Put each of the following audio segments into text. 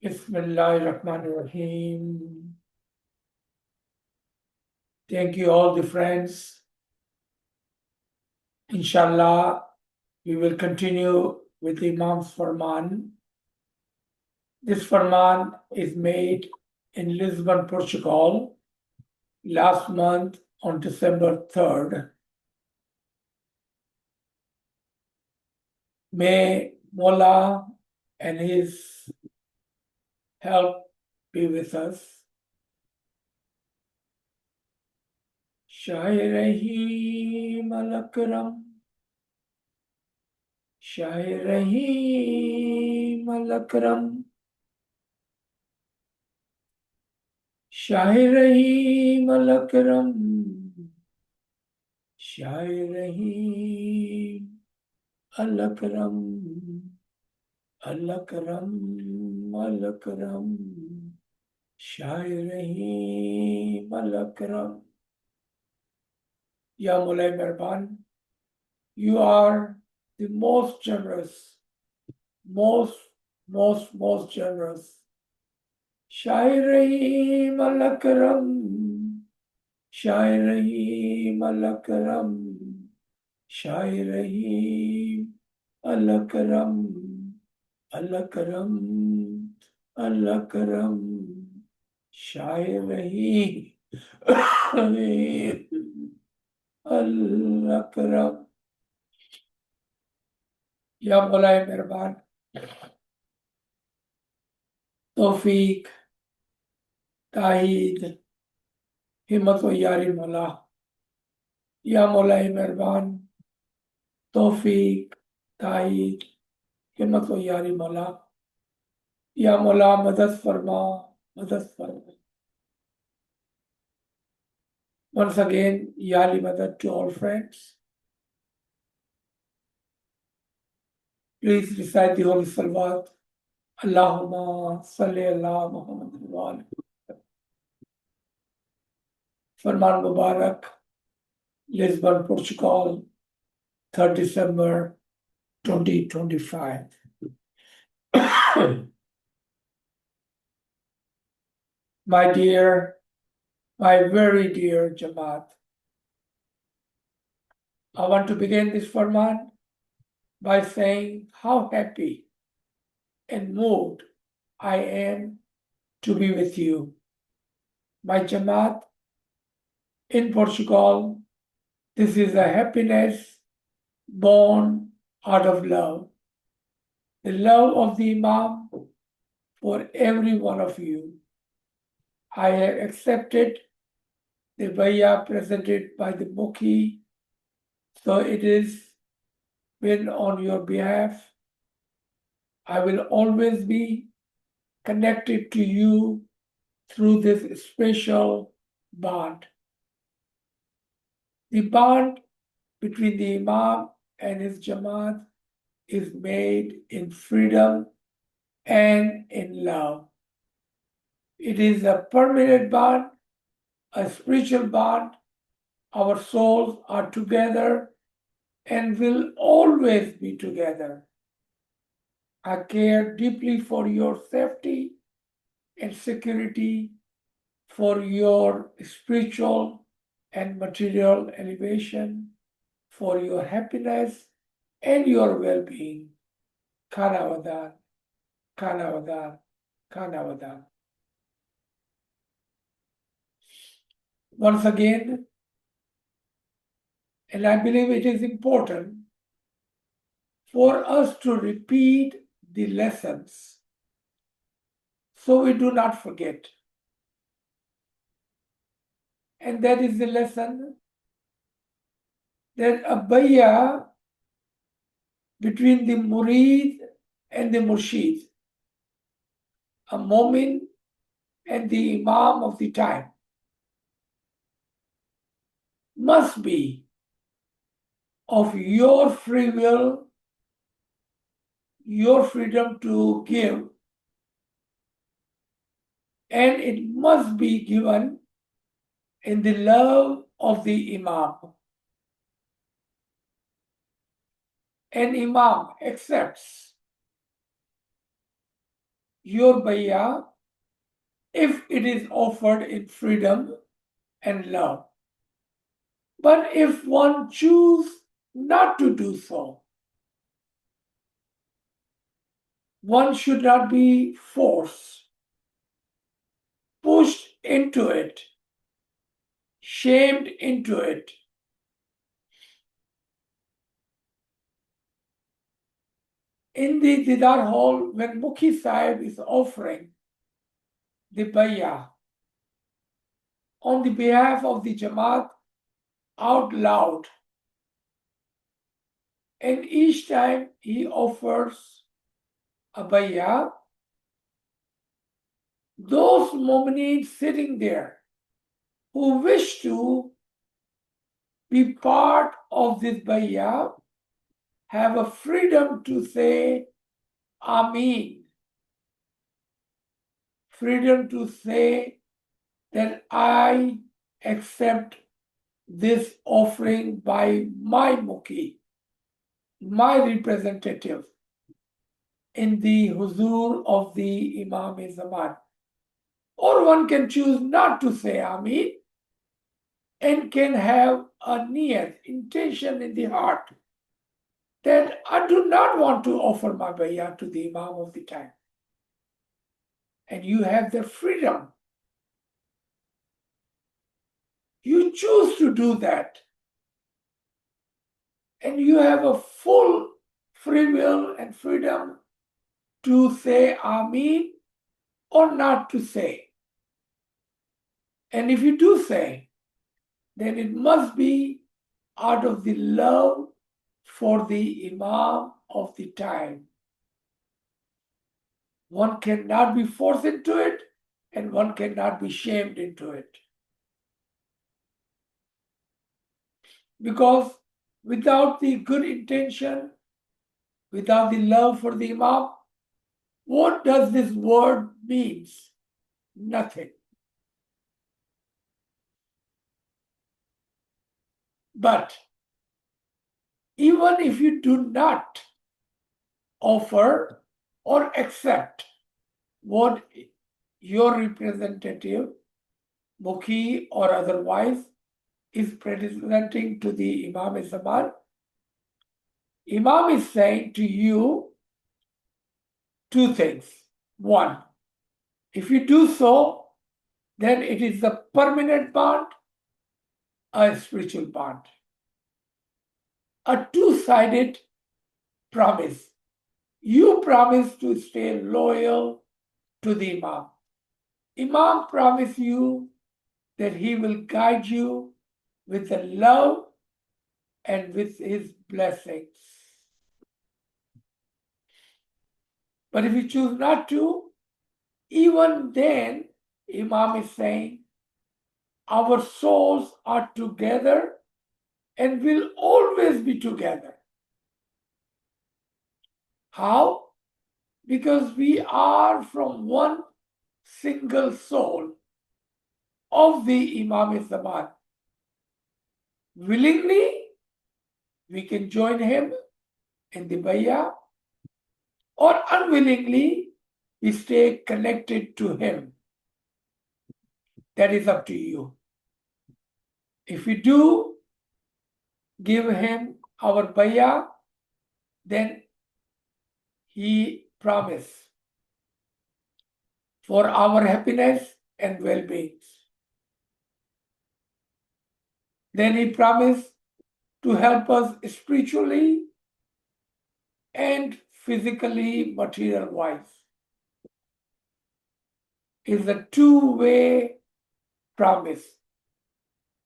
Bismillahirrahmanirrahim. Thank you, all the friends. Inshallah, we will continue with Imam's Farman. This Farman is made in Lisbon, Portugal, last month on December 3rd. May Mola and his help be with us. Shah Rahim al-Akram, Shah Rahim al-Akram, Shah Rahim al-Akram, Shah Rahim al-Akram, al-Akram, al-Akram, Shah Rahim al-Akram. Ya Mulay Merban, you are the most generous, most generous. Shah Rahim al-Akram, Shah Rahim al-Akram, Shah Rahim al-Akram, al-Akram, al-Akram, Shah Rahim al-Akram. Ya Mulay Merban, तौफीक ताहीद हिम्मत व यारी मौला या मौला मेहरबान तौफीक ताहीद हिम्मत व यारी मौला या मौला मदद फरमा मदद फरमा. Once again, Yali Madad to all friends. Please recite the Holy Salawat. Allahumma salli ala Muhammad wa ali. Farman Mubarak, Lisbon, Portugal, 3rd December 2025. My very dear Jamaat, I want to begin this Farman by saying how happy and moved I am to be with you. My Jamaat in Portugal, this is a happiness born out of love. The love of the Imam for every one of you. I have accepted the bayah presented by the Mukhi, so it is been on your behalf. I will always be connected to you through this special bond. The bond between the Imam and his Jamaat is made in freedom and in love. It is a permanent bond, a spiritual bond. Our souls are together and will always be together. I care deeply for your safety and security, for your spiritual and material elevation, for your happiness and your well-being. Kanavadan, Kanavadan, Kanavadan. Once again, and I believe it is important for us to repeat the lessons so we do not forget. And that is the lesson that a bayah between the murid and the murshid, a mu'min and the imam of the time, must be of your free will, your freedom to give, and it must be given in the love of the imam. An imam accepts your bayah if it is offered in freedom and love. But if one chooses not to do so, one should not be forced, pushed into it, shamed into it. In the Didar hall, when Mukhi Sahib is offering the bayah on the behalf of the Jamaat out loud, and each time he offers a bayah, those mu'mineen sitting there who wish to be part of this bayah have a freedom to say Ameen, freedom to say that I accept this offering by my Mukhi, my representative in the huzur of the Imam-e-Zaman. Or one can choose not to say Ameen and can have a niyat, intention in the heart that I do not want to offer my bayah to the Imam of the time. And you have the freedom. You choose to do that. And you have a full free will and freedom to say Ameen or not to say. And if you do say, then it must be out of the love for the Imam of the time. One cannot be forced into it, and one cannot be shamed into it. Because without the good intention, without the love for the Imam, what does this word mean? Nothing. But even if you do not offer or accept what your representative, Mukhi or otherwise, is presenting to the Imam-e-Zaman, Imam is saying to you two things. One, if you do so, then it is a permanent bond, a spiritual bond, a two-sided promise. You promise to stay loyal to the Imam. Imam promise you that he will guide you with the love and with his blessings. But if you choose not to, even then, Imam is saying, our souls are together and will always be together. How? Because we are from one single soul of the Imam-e-Zaman. Willingly, we can join him in the bayah, or unwillingly, we stay connected to him. That is up to you. If we do give him our bayah, then he promised for our happiness and well-being. Then he promised to help us spiritually and physically, material-wise. It's a two-way promise.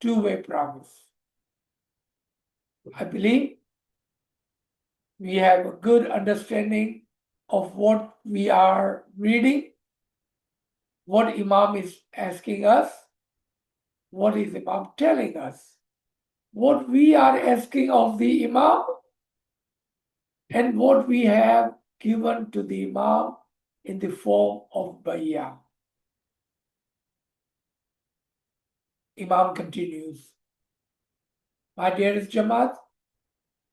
Two-way promise. I believe we have a good understanding of what we are reading, what Imam is asking us, what is Imam telling us, what we are asking of the Imam, and what we have given to the Imam in the form of bayah. Imam continues, my dearest Jamaat,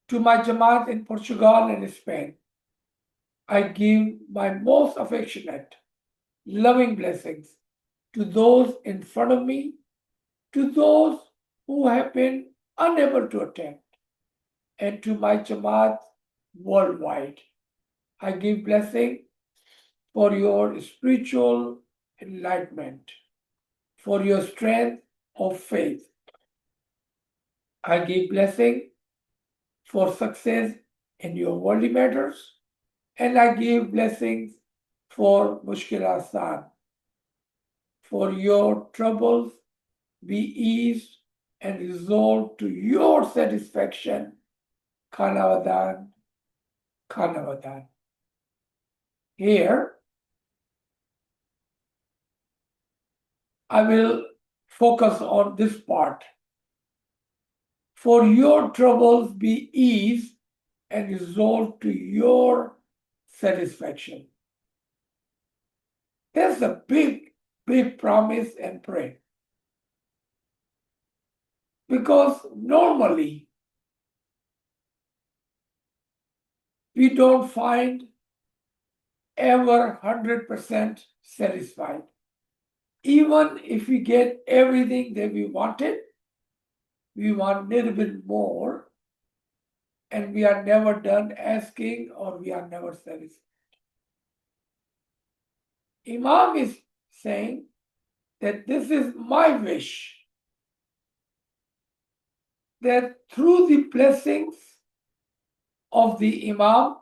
to my Jamaat in Portugal and Spain, I give my most affectionate, loving blessings to those in front of me, to those who have been unable to attend, and to my Jamaat worldwide. I give blessing for your spiritual enlightenment, for your strength of faith. I give blessing for success in your worldly matters, and I give blessings for mushkil asan, for your troubles be eased and resolved to your satisfaction. Kanavadan, Kanavadan. Here, I will focus on this part. For your troubles be eased and resolved to your satisfaction. That's a big, big promise and prayer. Because normally we don't find ever 100% satisfied. Even if we get everything that we wanted, we want a little bit more, and we are never done asking or we are never satisfied. Imam is saying that this is my wish, that through the blessings of the Imam,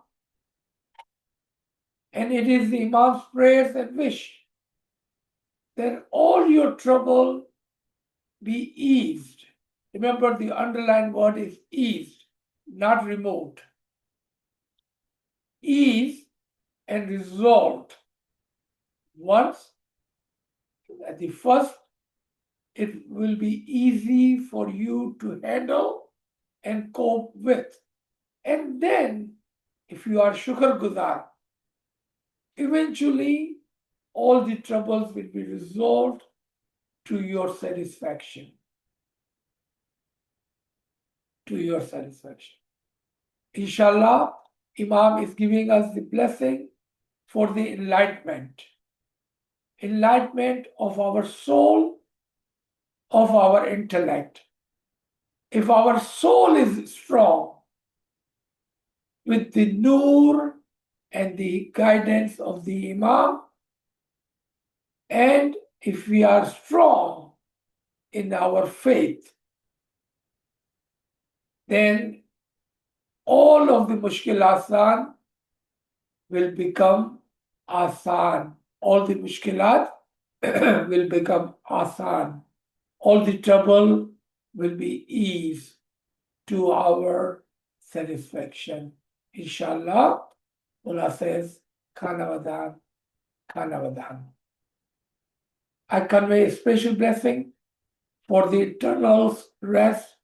and it is the Imam's prayers and wish, that all your trouble be eased. Remember, the underlined word is eased, not removed. Eased and resolved. Once, at the first, it will be easy for you to handle and cope with. And then, if you are shukr guzar, eventually all the troubles will be resolved to your satisfaction. To your satisfaction. Inshallah, Imam is giving us the blessing for the enlightenment. Enlightenment of our soul, of our intellect. If our soul is strong with the nur and the guidance of the Imam, and if we are strong in our faith, then all of the mushkil asan will become asan. All the mushkilat will become asan. All the trouble will be eased to our satisfaction. Inshallah, Allah says, Kanavadan, Kanavadan. I convey a special blessing for the eternal rest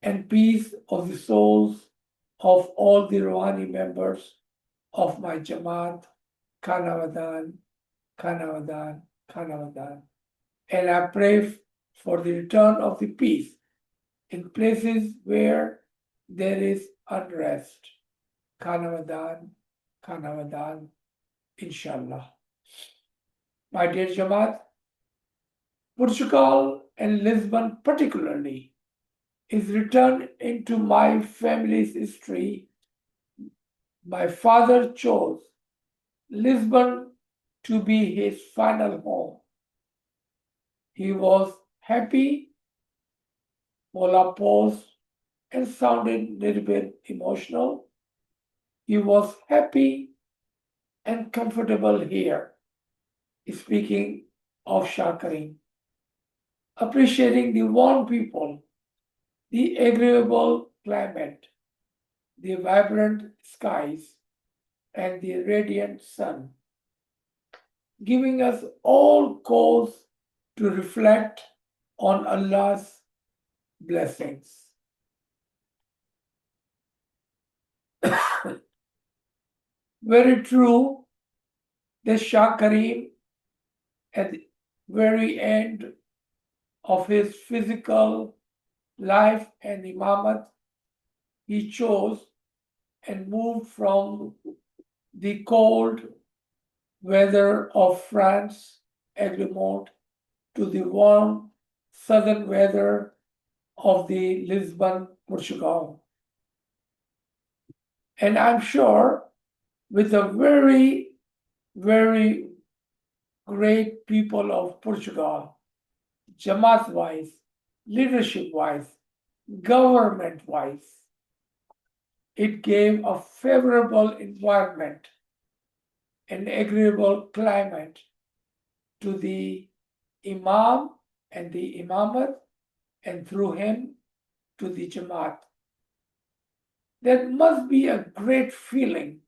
and peace of the souls of all the Rouhani members of my Jamaat, Kanavadan, Kanavadan, Kanavadan. And I pray for the return of the peace in places where there is unrest. Kanavadan, Kanavadan, Inshallah. My dear Jamaat, Portugal and Lisbon particularly is written into my family's history. My father chose Lisbon to be his final home. He was happy, Mola paused and sounded a little bit emotional. He was happy and comfortable here, speaking of Shah, appreciating the warm people, the agreeable climate, the vibrant skies, and the radiant sun, giving us all cause to reflect on Allah's blessings. Very true, the Shah Karim at the very end of his physical life and imamat, he chose and moved from the cold weather of France, Egmont, to the warm southern weather of the Lisbon, Portugal. And I'm sure with the very, very great people of Portugal, Jamaat-wise, leadership-wise, government-wise, it gave a favorable environment, an agreeable climate to the Imam and the Imamat, and through him to the Jamaat. That must be a great feeling,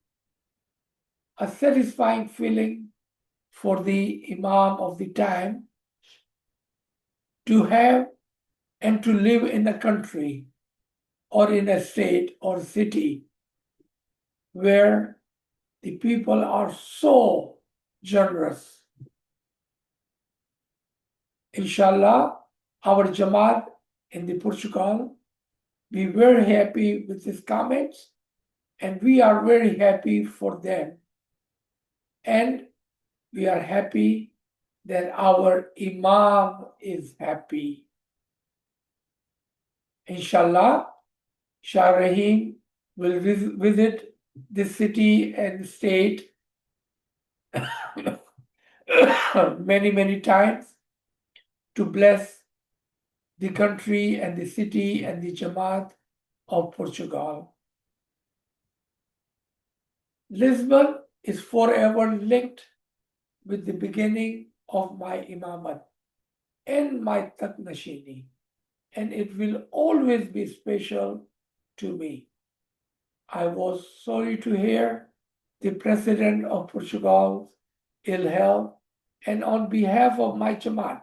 a satisfying feeling for the Imam of the time to have and to live in a country or in a state or city where the people are so generous. Inshallah, our Jamaat in the Portugal, be very happy with his comments, and we are very happy for them. And we are happy that our Imam is happy. Inshallah, Shah Rahim will visit the city and state many, many times to bless the country and the city and the Jamaat of Portugal. Lisbon is forever linked with the beginning of my imamat and my taknashini, and it will always be special to me. I was sorry to hear the President of Portugal's ill health, and on behalf of my Jamaat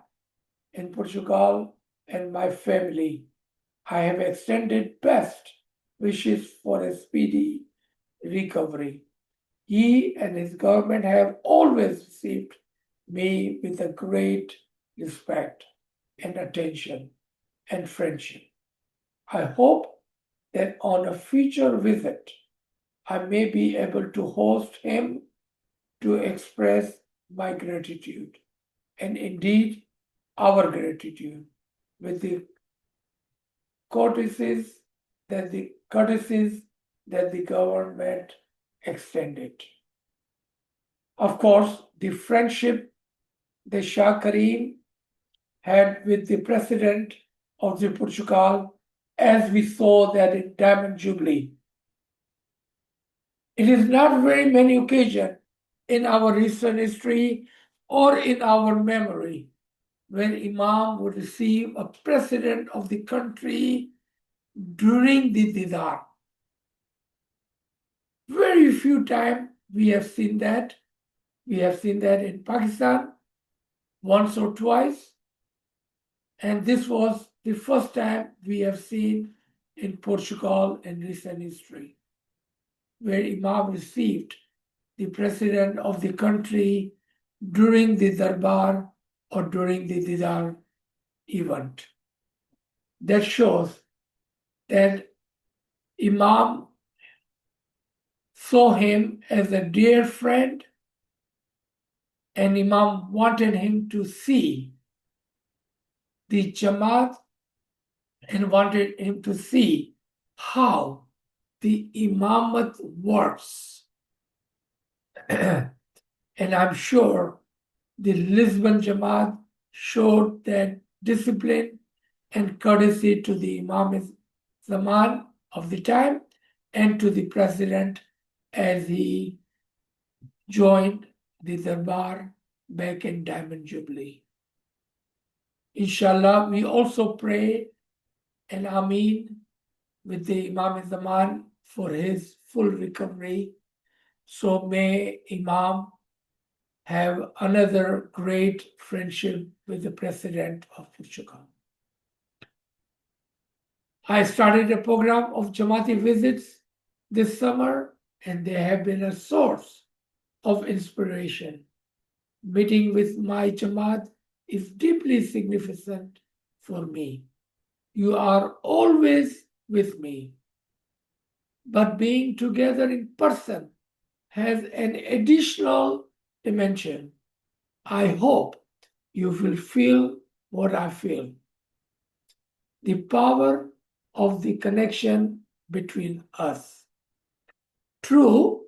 in Portugal and my family, I have extended best wishes for a speedy recovery. He and his government have always received me with a great respect and attention and friendship. I hope that on a future visit, I may be able to host him to express my gratitude and indeed our gratitude with the courtesies that the government extended. Of course, the friendship the Shah Karim had with the President of the Portugal, as we saw that in Diamond Jubilee. It is not very many occasions in our recent history or in our memory when Imam would receive a president of the country during the Didar. Very few times we have seen that. We have seen that in Pakistan once or twice, and this was the first time we have seen in Portugal in recent history, where Imam received the president of the country during the Darbar or during the Didar event. That shows that Imam saw him as a dear friend, and Imam wanted him to see the Jamaat and wanted him to see how the Imamat works. And I'm sure the Lisbon Jamaat showed that discipline and courtesy to the Imam Zaman of the time and to the president as he joined the Darbar back in Diamond Jubilee. Inshallah, we also pray and Ameen with the Imam Zaman for his full recovery. So may Imam have another great friendship with the President of Portugal. I started a program of Jamaati visits this summer, and they have been a source of inspiration. Meeting with my Jamaat is deeply significant for me. You are always with me, but being together in person has an additional dimension. I hope you will feel what I feel. The power of the connection between us. True,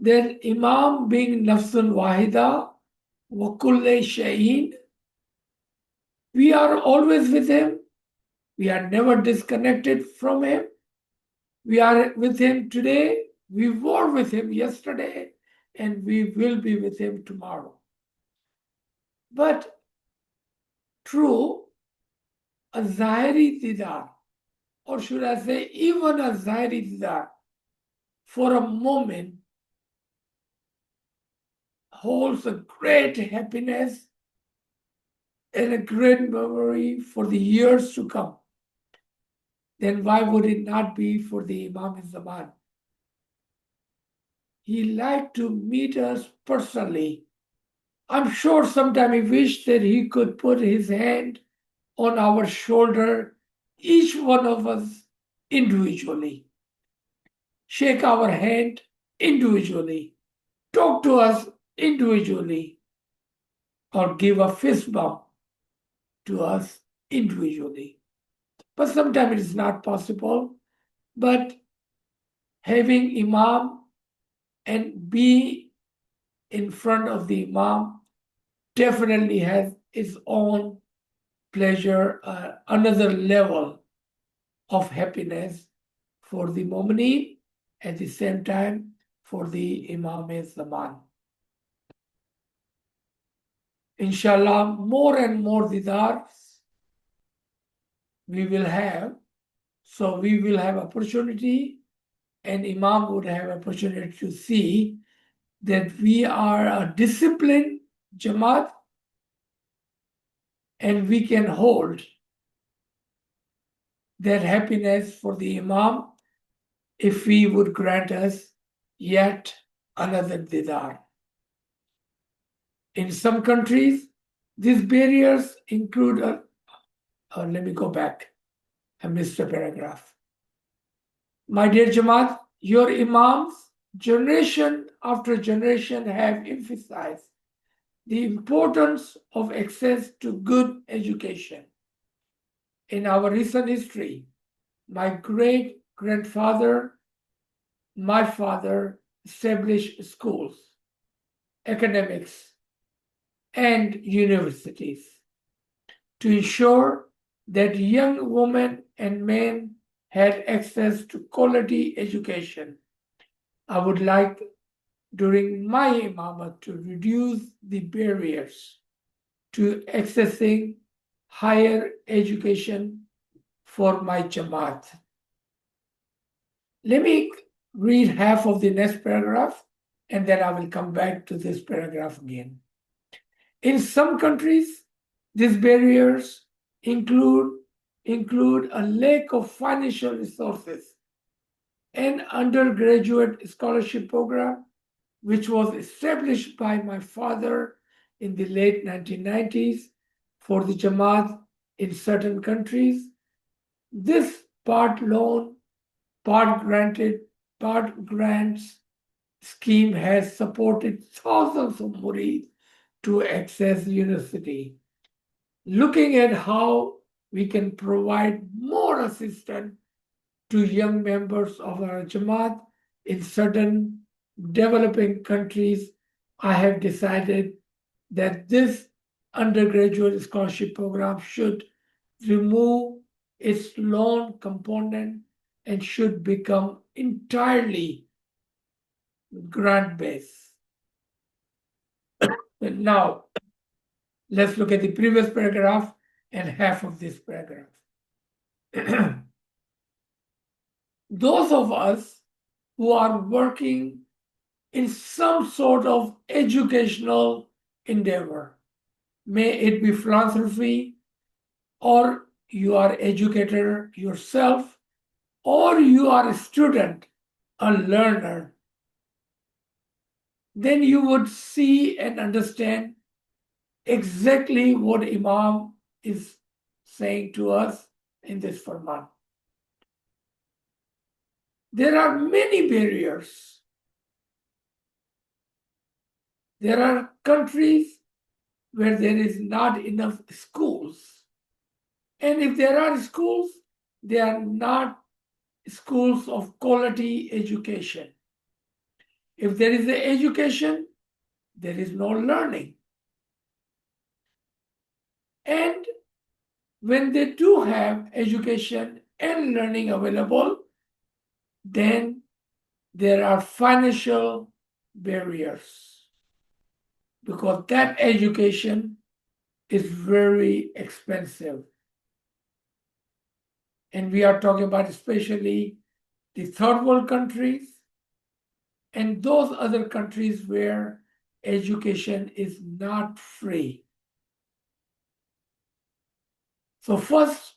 that Imam being Nafsun Wahida, wa kulle Shaheen, we are always with him. We are never disconnected from him. We are with him today. We were with him yesterday, and we will be with him tomorrow. But true, a Zahiri Didar, or should I say, even a Zahiri Didar, for a moment holds a great happiness and a great memory for the years to come. Then why would it not be for the Imam Zaman? He liked to meet us personally. I'm sure sometime he wished that he could put his hand on our shoulder, each one of us individually, shake our hand individually, talk to us individually, or give a fist bump to us individually. But sometimes it is not possible. But having Imam and be in front of the Imam definitely has its own pleasure, another level of happiness for the Mu'mineen, at the same time for the Imam Zaman. Inshallah, more and more didars we will have. So we will have opportunity, and Imam would have opportunity to see that we are a disciplined Jamaat, and we can hold that happiness for the Imam if he would grant us yet another didar. In some countries, these barriers include, let me go back, I missed a paragraph. My dear Jamaat, your Imams, generation after generation, have emphasized the importance of access to good education. In our recent history, my great-grandfather, my father established schools, academics, and universities to ensure that young women and men had access to quality education. I would like, during my imamah, to reduce the barriers to accessing higher education for my Jamaat. Let me read half of the next paragraph, and then I will come back to this paragraph again. In some countries, these barriers include a lack of financial resources. An undergraduate scholarship program, which was established by my father in the late 1990s for the Jamaat in certain countries. This part loan, part grants scheme has supported thousands of murid to access university. Looking at how we can provide more assistance to young members of our Jamaat in certain developing countries, I have decided that this undergraduate scholarship program should remove its loan component and should become entirely grant-based. Now, let's look at the previous paragraph and half of this paragraph. Those of us who are working in some sort of educational endeavor, may it be philanthropy, or you are educator yourself, or you are a student, a learner, then you would see and understand exactly what Imam is saying to us in this Farman. There are many barriers There are countries where there is not enough schools. And if there are schools, they are not schools of quality education. If there is the education, there is no learning. And when they do have education and learning available, then there are financial barriers because that education is very expensive. And we are talking about especially the third world countries and those other countries where education is not free. So first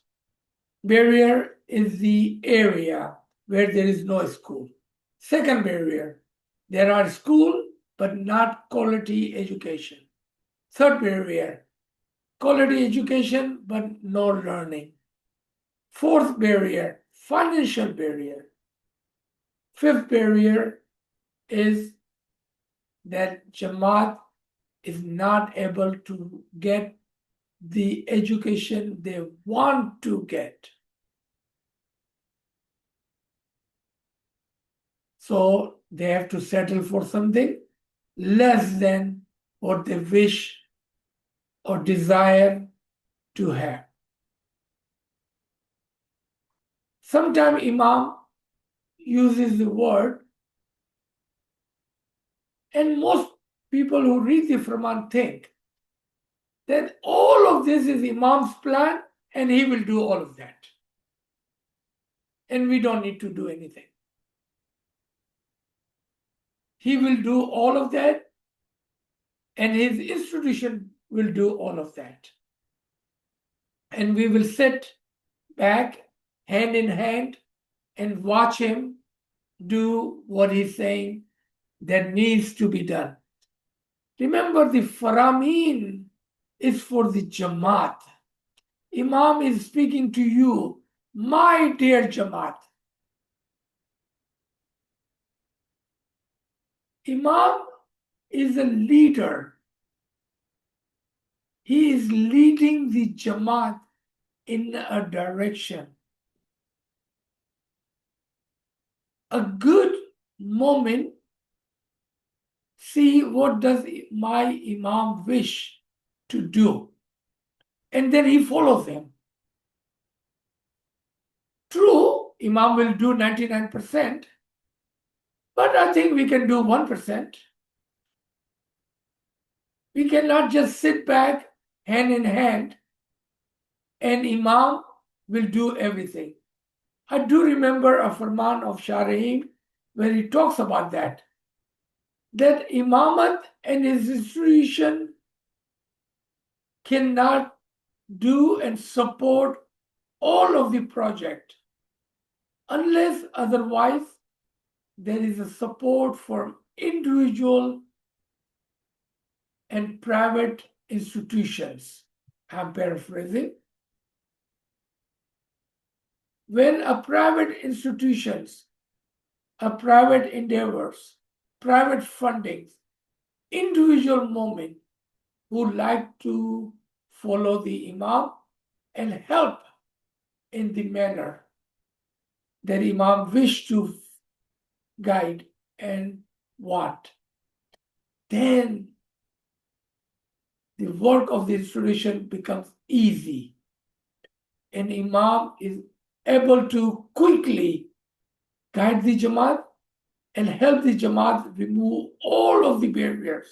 barrier is the area where there is no school. Second barrier, there are schools but not quality education. Third barrier, quality education but no learning. Fourth barrier, financial barrier. Fifth barrier is that Jamaat is not able to get the education they want to get. So they have to settle for something less than what they wish or desire to have. Sometimes Imam uses the word, and most people who read the Farman think that all of this is Imam's plan and he will do all of that. And we don't need to do anything. He will do all of that and his institution will do all of that. And we will sit back, hand in hand, and watch him do what he's saying that needs to be done. Remember, the Faramin is for the Jamaat. Imam is speaking to you, my dear Jamaat. Imam is a leader. He is leading the Jamaat in a direction. A good moment, see what does my Imam wish to do. And then he follows him. True, Imam will do 99%, but I think we can do 1%. We cannot just sit back, hand in hand, and Imam will do everything. I do remember a Farman of Shah Rahim where he talks about that Imamat and his institution cannot do and support all of the project unless otherwise there is a support from individual and private institutions. I'm paraphrasing. When a private institutions, a private endeavors, private fundings, individual moment who like to follow the Imam and help in the manner that Imam wish to guide and want, then the work of the institution becomes easy and Imam is able to quickly guide the Jamaat and help the Jamaat remove all of the barriers.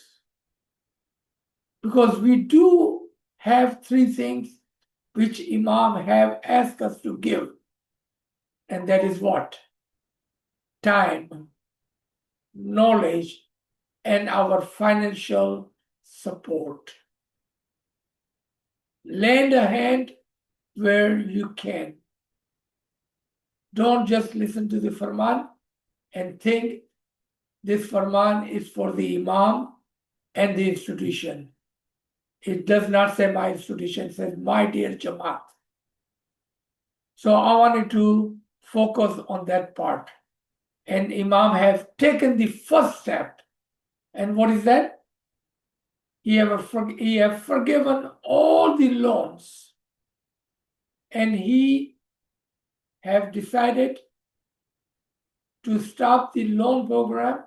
Because we do have three things which Imam have asked us to give. And that is what? Time, knowledge, and our financial support. Lend a hand where you can. Don't just listen to the Farman and think this Farman is for the Imam and the institution. It does not say my institution, it says my dear Jamaat. So I wanted to focus on that part. And Imam has taken the first step. And what is that? He have forgiven all the loans, and he have decided to stop the loan program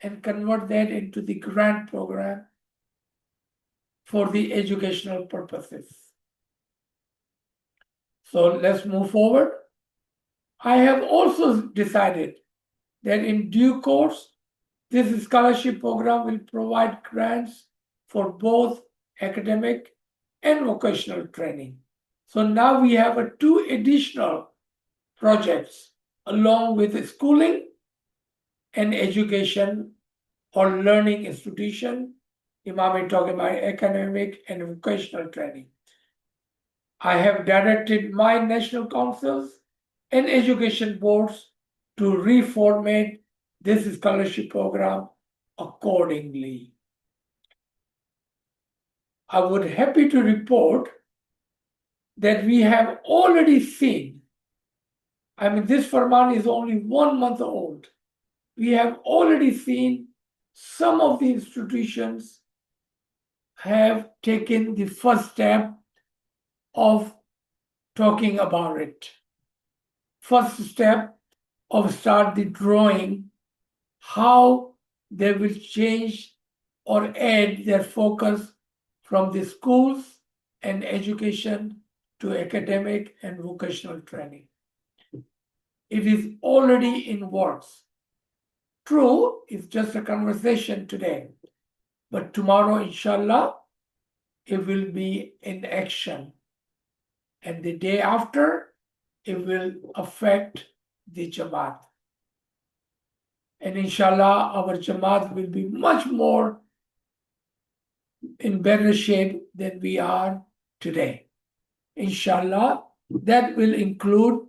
and convert that into the grant program for the educational purposes. So let's move forward. I have also decided that in due course, this scholarship program will provide grants for both academic and vocational training. So now we have two additional projects along with schooling and education or learning institution. Imam is talking about academic and vocational training. I have directed my national councils and education boards to reformat this scholarship program accordingly. I would be happy to report that we have already seen, this Farman is only 1 month old. We have already seen some of the institutions have taken the first step of talking about it. First step of start the drawing how they will change or add their focus from the schools and education to academic and vocational training. It is already in works. True, it's just a conversation today, but tomorrow, inshallah, it will be in action. And the day after, it will affect the Jamaat. And inshallah, our Jamaat will be much more in better shape than we are today. Inshallah, that will include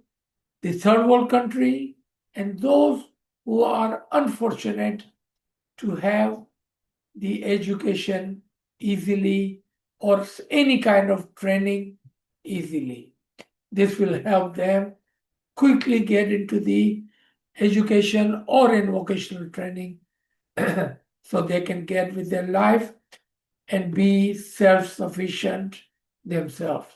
the third world country and those who are unfortunate to have the education easily or any kind of training easily. This will help them quickly get into the education or in vocational training so they can get with their life and be self-sufficient themselves.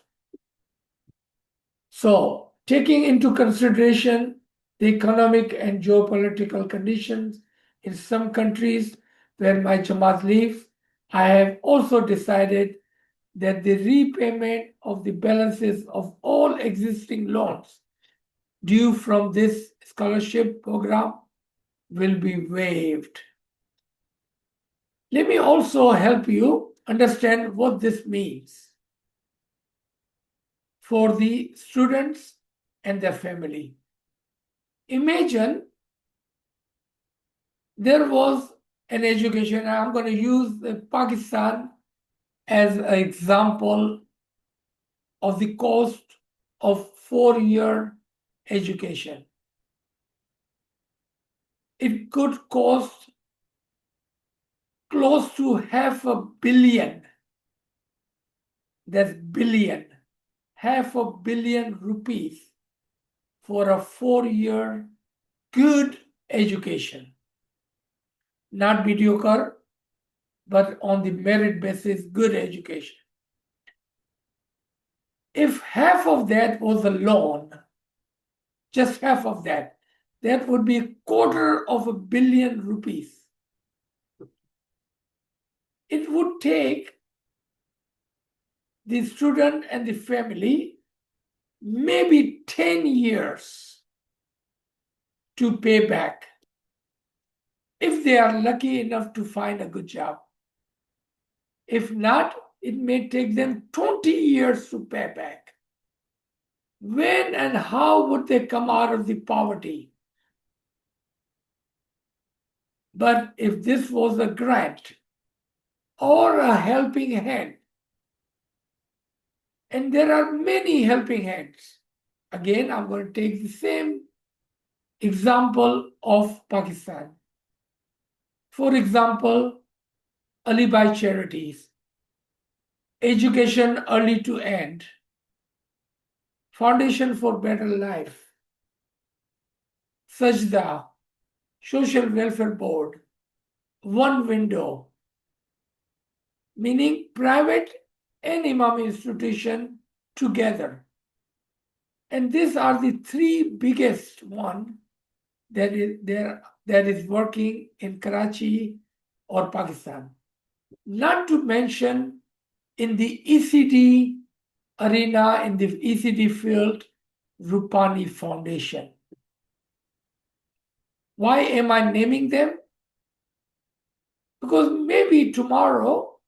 So, taking into consideration the economic and geopolitical conditions in some countries where my Jamaat lives, I have also decided that the repayment of the balances of all existing loans due from this scholarship program will be waived. Let me also help you understand what this means for the students and their family. Imagine there was an education, I'm going to use Pakistan as an example of the cost of 4-year education. It could cost close to $500 million. That's billion. $500 million rupees for a 4-year good education. Not mediocre, but on the merit basis, good education. If half of that was a loan, just half of that, that would be $250 million rupees. It would take the student and the family maybe 10 years to pay back if they are lucky enough to find a good job. If not, it may take them 20 years to pay back. When and how would they come out of the poverty? But if this was a grant or a helping hand, and there are many helping hands. Again, I'm going to take the same example of Pakistan. For example, Alibai Charities, Education Early to End, Foundation for Better Life, Sajda, Social Welfare Board, One Window, meaning private and Imam institution together. And these are the three biggest one that is working in Karachi or Pakistan. Not to mention in the ECD arena, in the ECD field, Rupani Foundation. Why am I naming them? Because maybe tomorrow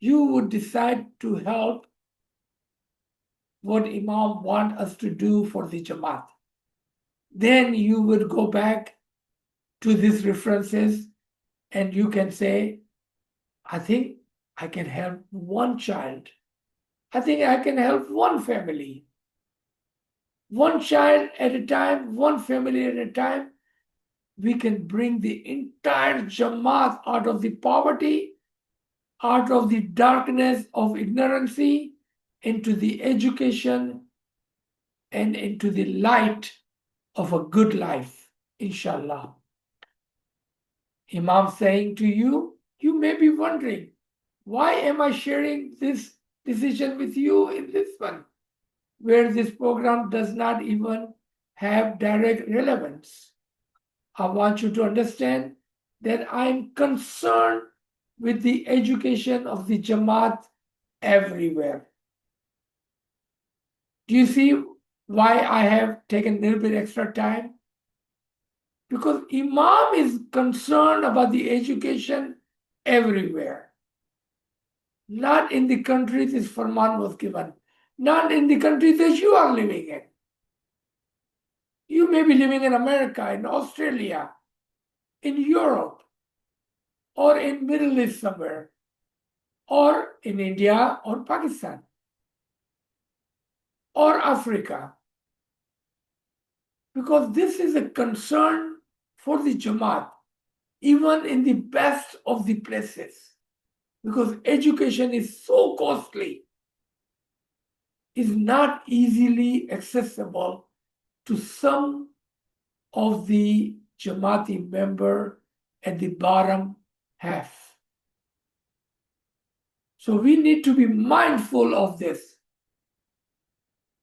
you would decide to help what Imam want us to do for the Jamaat. Then you would go back to these references and you can say, I think I can help one child. I think I can help one family. One child at a time, one family at a time. We can bring the entire Jamaat out of the poverty, out of the darkness of ignorancy, into the education and into the light of a good life, inshallah. Imam saying to you, you may be wondering, why am I sharing this decision with you in Lisbon, where this program does not even have direct relevance? I want you to understand that I'm concerned with the education of the Jamaat everywhere. Do you see why I have taken a little bit extra time? Because Imam is concerned about the education everywhere. Not in the country this Farman was given. Not in the country that you are living in. You may be living in America, in Australia, in Europe, or in Middle East somewhere, or in India or Pakistan, or Africa. Because this is a concern for the Jamaat, even in the best of the places. Because education is so costly, is not easily accessible to some of the Jamaati member at the bottom half. So we need to be mindful of this.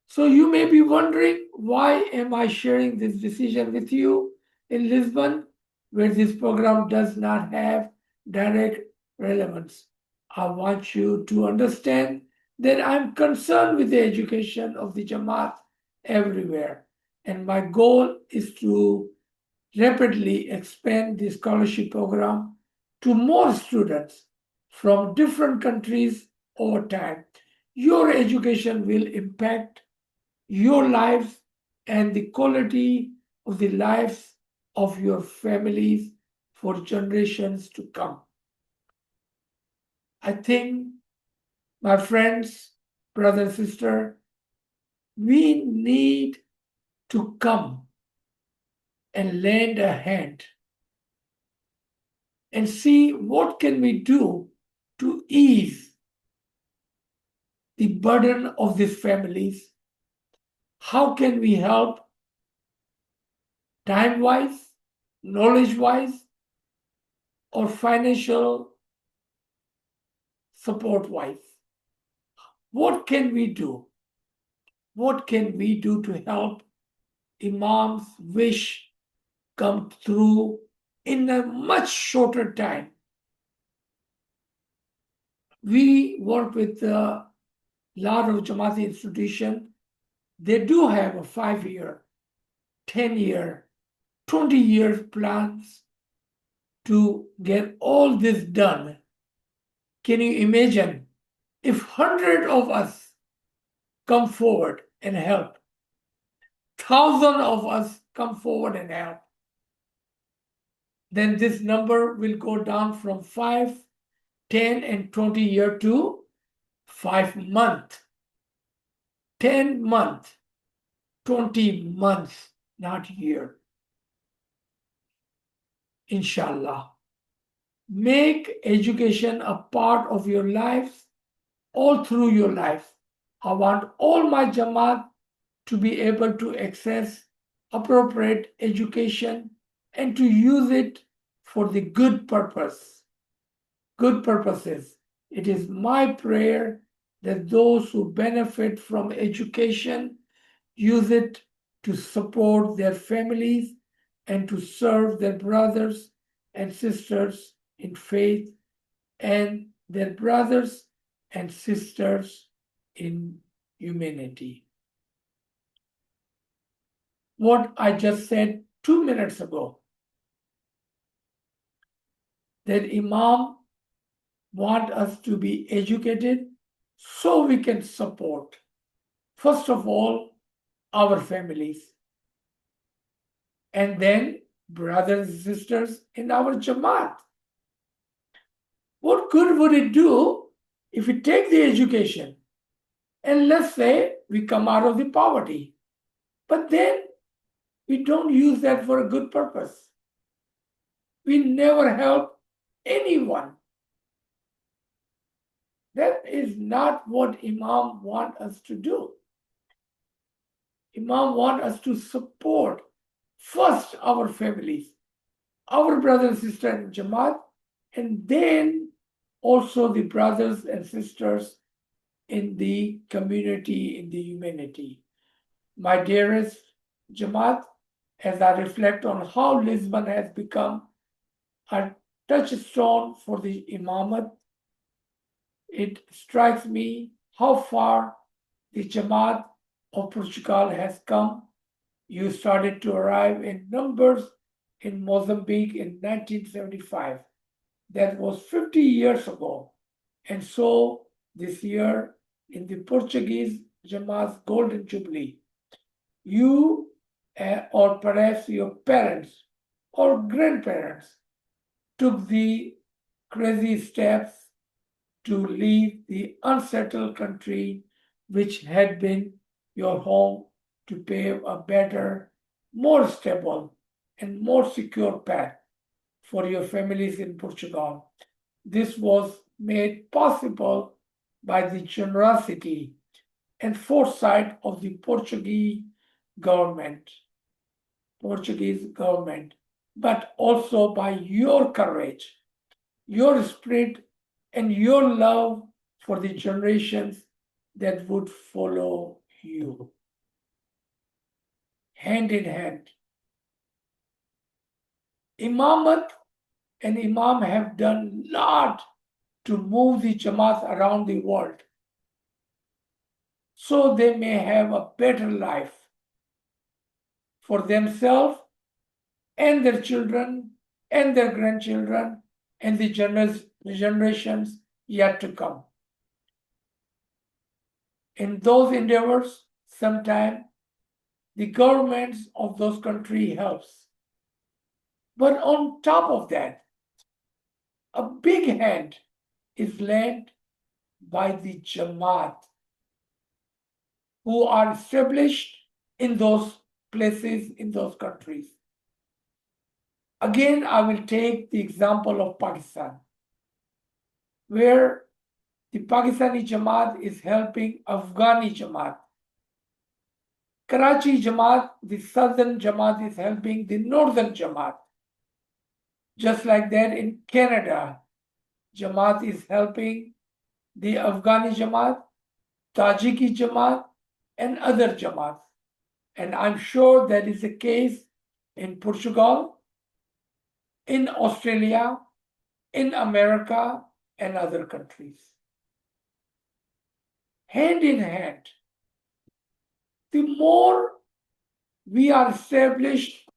So you may be wondering, why am I sharing this decision with you in Lisbon, where this program does not have direct relevance? I want you to understand that I'm concerned with the education of the Jamaat everywhere. And my goal is to rapidly expand the scholarship program to more students from different countries over time. Your education will impact your lives and the quality of the lives of your families for generations to come. I think, my friends, brother and sister, we need to come and lend a hand and see what can we do to ease the burden of these families. How can we help time-wise, knowledge-wise, or financial support-wise? What can we do? What can we do to help Imam's wish come through in a much shorter time? We work with a lot of Jamaati institutions. They do have a 5-year, 10-year, 20 years plans to get all this done. Can you imagine if 100 of us come forward and help, 1,000 of us come forward and help, then this number will go down from 5, 10, and 20 years to 5 months, 10 months, 20 months, not year. Inshallah. Make education a part of your lives all through your life. I want all my Jamaat to be able to access appropriate education and to use it for the good purpose, good purposes. It is my prayer that those who benefit from education use it to support their families and to serve their brothers and sisters in faith and their brothers and sisters in humanity. What I just said 2 minutes ago, that Imam want us to be educated so we can support, first of all, our families, and then brothers and sisters in our Jamaat. What good would it do if we take the education and let's say we come out of the poverty, but then we don't use that for a good purpose? We never help anyone. That is not what Imam want us to do. Imam want us to support first our families, our brothers and sisters in Jamaat, and then also the brothers and sisters in the community, in the humanity. My dearest Jamaat, as I reflect on how Lisbon has become a touchstone for the Imamate, it strikes me how far the Jamaat of Portugal has come. You started to arrive in numbers in Mozambique in 1975. That was 50 years ago. And so this year, in the Portuguese Jamaat's Golden Jubilee, you or perhaps your parents or grandparents took the crazy steps to leave the unsettled country which had been your home to pave a better, more stable, and more secure path for your families in Portugal. This was made possible by the generosity and foresight of the Portuguese government, but also by your courage, your spirit, and your love for the generations that would follow you. Hand in hand. Imamat and Imam have done a lot to move the Jamaat around the world so they may have a better life for themselves and their children and their grandchildren and the generations yet to come. In those endeavors, sometimes the governments of those countries helps. But on top of that, a big hand is led by the Jamaat, who are established in those places, in those countries. Again, I will take the example of Pakistan, where the Pakistani Jamaat is helping Afghani Jamaat. Karachi Jamaat, the southern Jamaat, is helping the northern Jamaat. Just like that in Canada, Jamaat is helping the Afghani Jamaat, Tajiki Jamaat, and other Jamaats. And I'm sure that is the case in Portugal, in Australia, in America, and other countries. Hand in hand, the more we are established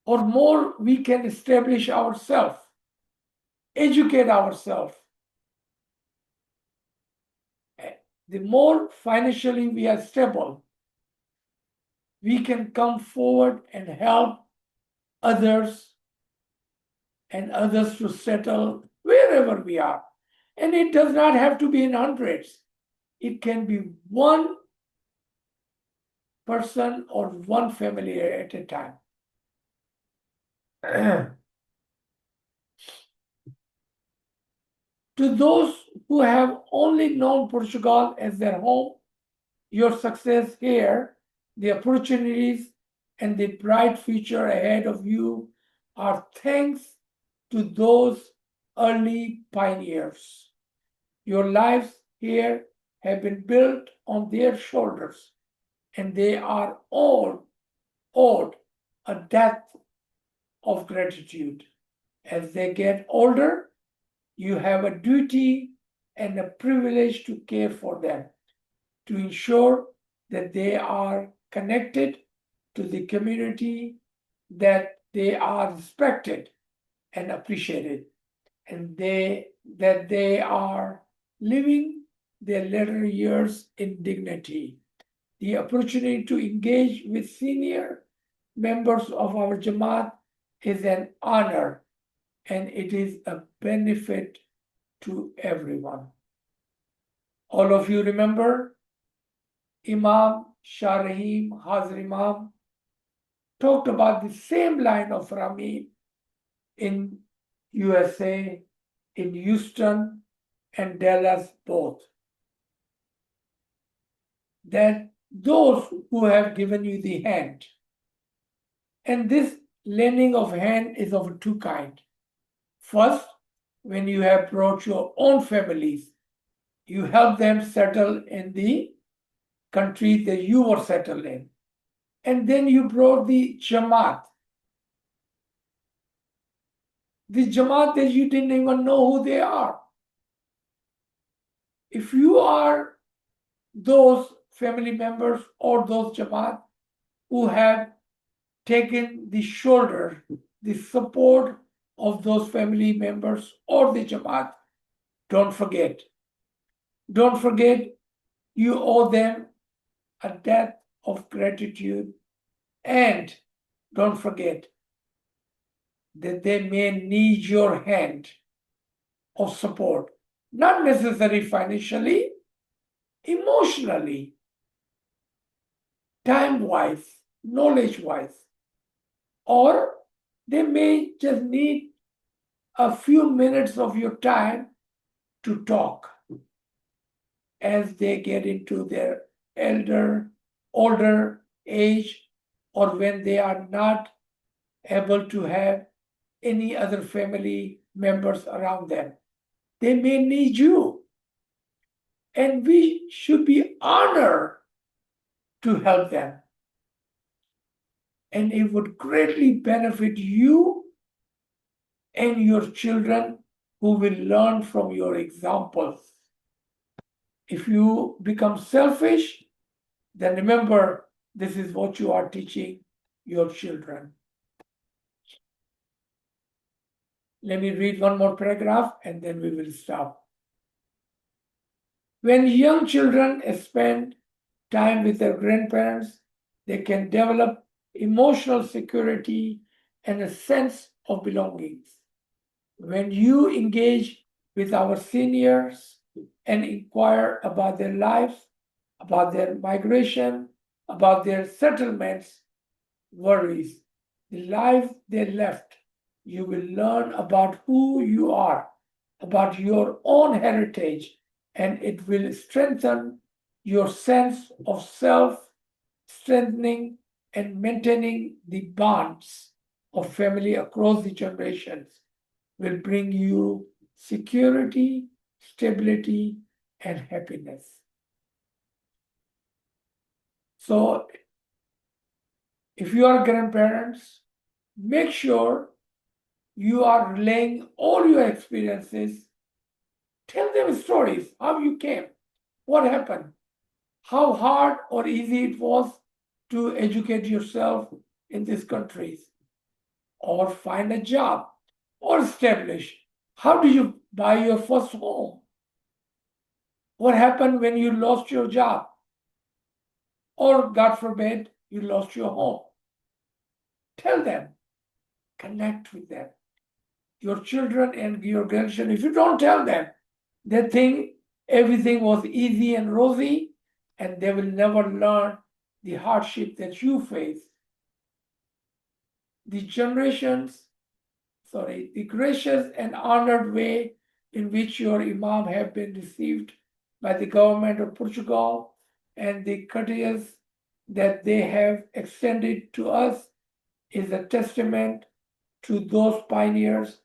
or more we can establish ourselves, educate ourselves, the more financially we are stable, we can come forward and help others and others to settle wherever we are. And it does not have to be in hundreds. It can be one person or one family at a time. To those who have only known Portugal as their home, your success here, the opportunities, and the bright future ahead of you are thanks to those early pioneers. Your lives here have been built on their shoulders, and they are all owed a debt of gratitude. As they get older, you have a duty and a privilege to care for them, to ensure that they are connected to the community, that they are respected and appreciated, and that they are living their later years in dignity. The opportunity to engage with senior members of our Jamaat is an honor, and it is a benefit to everyone. All of you remember Imam, Shah, Rahim, Imam talked about the same line of Rahim in USA, in Houston and Dallas both. That those who have given you the hand, and this lending of hand is of two kinds. First, when you have brought your own families, you help them settle in the country that you were settled in. And then you brought the Jamaat. The Jamaat that you didn't even know who they are. If you are those family members or those Jamaat who have taken the shoulder, the support of those family members or the Jamaat, don't forget. Don't forget, you owe them a debt of gratitude, and don't forget that they may need your hand of support, not necessarily financially, emotionally, time-wise, knowledge-wise, or they may just need a few minutes of your time to talk as they get into their older age, or when they are not able to have any other family members around them. They may need you. And we should be honored to help them. And it would greatly benefit you and your children who will learn from your examples. If you become selfish, then remember, this is what you are teaching your children. Let me read one more paragraph and then we will stop. When young children spend time with their grandparents, they can develop emotional security and a sense of belongings. When you engage with our seniors and inquire about their lives, about their migration, about their settlements, worries, the life they left, you will learn about who you are, about your own heritage, and it will strengthen your sense of self, strengthening and maintaining the bonds of family across the generations will bring you security, stability, and happiness. So, if you are grandparents, make sure you are relaying all your experiences. Tell them stories, how you came, what happened, how hard or easy it was to educate yourself in these countries, or find a job, or establish. How did you buy your first home? What happened when you lost your job? Or, God forbid, you lost your home? Tell them, connect with them. Your children and your grandchildren, if you don't tell them, they think everything was easy and rosy, and they will never learn the hardship that you face. The gracious and honored way in which your Imam have been received by the government of Portugal, and the courteous that they have extended to us, is a testament to those pioneers,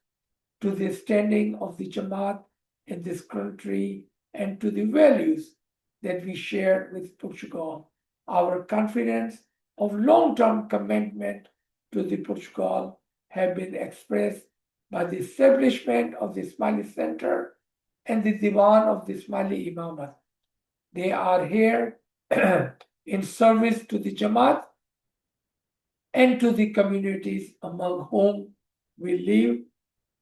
to the standing of the Jamaat in this country and to the values that we share with Portugal. Our confidence of long-term commitment to the Portugal have been expressed by the establishment of the Ismaili Center and the Diwan of the Ismaili Imamat. They are here in service to the Jamaat and to the communities among whom we live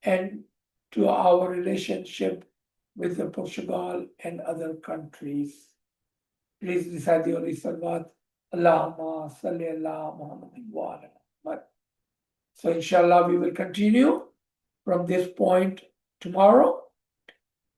and to our relationship with the Portugal and other countries. Please recite the Holy Salawat. Allahumma salli ala Muhammadin wa ala Muhammad. So inshallah we will continue from this point tomorrow.